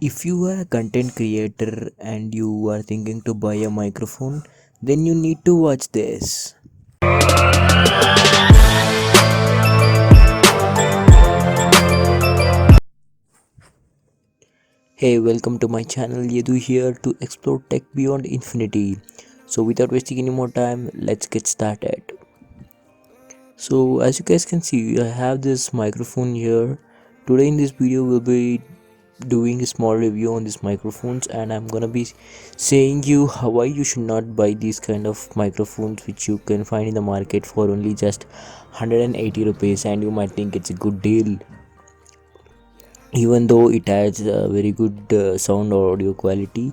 If you are a content creator and you are thinking to buy a microphone, then you need to watch this. Hey, welcome to my channel. Yadu here to explore tech beyond infinity. So, without wasting any more time, let's get started. So, as you guys can see, I have this microphone here. Today, in this video, we'll be doing a small review on these microphones, and I'm gonna be saying you why you should not buy these kind of microphones which you can find in the market for only just 180 rupees, and you might think it's a good deal even though it has a very good sound or audio quality.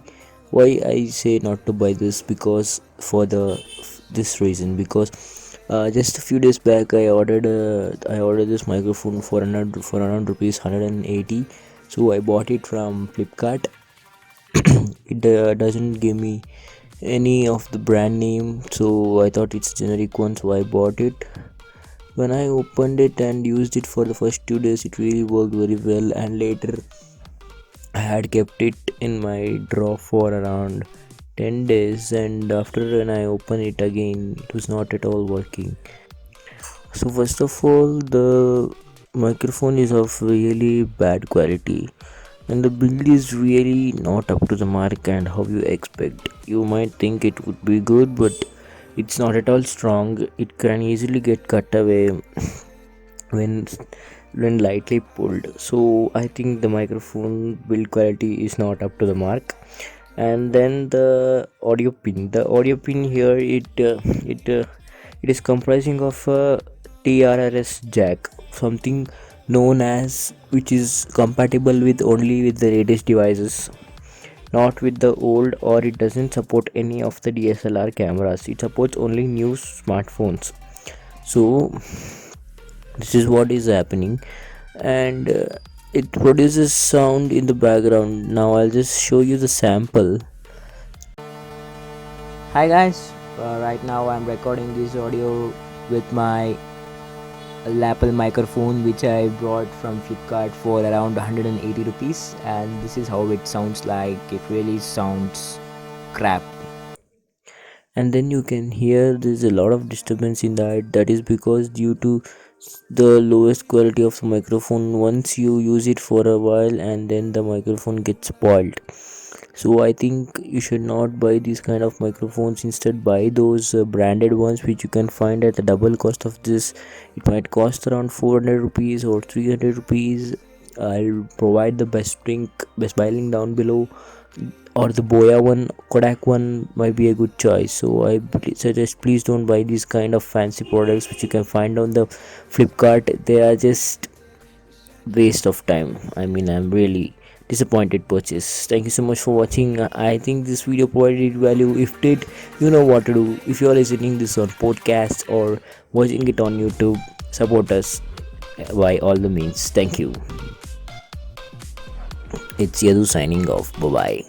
Why I say not to buy this? Because for this reason, because just a few days back I ordered this microphone for around rupees 180. So I bought it from Flipkart. It doesn't give me any of the brand name, so I thought it's generic one, so I bought it. When I opened it and used it for the first 2 days, it really worked very well, and later I had kept it in my drawer for around 10 days, and after when I opened it again, it was not at all working. So first of all, the microphone is of really bad quality, and the build is really not up to the mark and how you expect. You might think it would be good, but it's not at all strong. It can easily get cut away when when lightly pulled. So I think the microphone build quality is not up to the mark. And then the audio pin here, it is comprising of a TRRS jack, something known as, which is compatible with only with the latest devices, not with the old, or it doesn't support any of the DSLR cameras. It supports only new smartphones. So this is what is happening, and it produces sound in the background. Now I'll just show you the sample. Hi guys, right now I'm recording this audio with my Lapel microphone which I brought from Flipkart for around 180 rupees, and this is how it sounds like. It really sounds crap. And then you can hear there's a lot of disturbance in that is because due to the lowest quality of the microphone. Once you use it for a while and then the microphone gets spoiled. So I think you should not buy these kind of microphones. Instead, buy those branded ones which you can find at the double cost of this. It might cost around 400 rupees or 300 rupees. I'll provide the best buy link down below, or the Boya one, Kodak one might be a good choice. So I suggest please don't buy these kind of fancy products which you can find on the Flipkart. They are just waste of time. I mean, I'm really disappointed purchase. Thank you so much for watching. I think this video provided value. If did, you know what to do. If you are listening this on podcast or watching it on YouTube, support us by all the means. Thank you. It's Yadu signing off. Bye bye.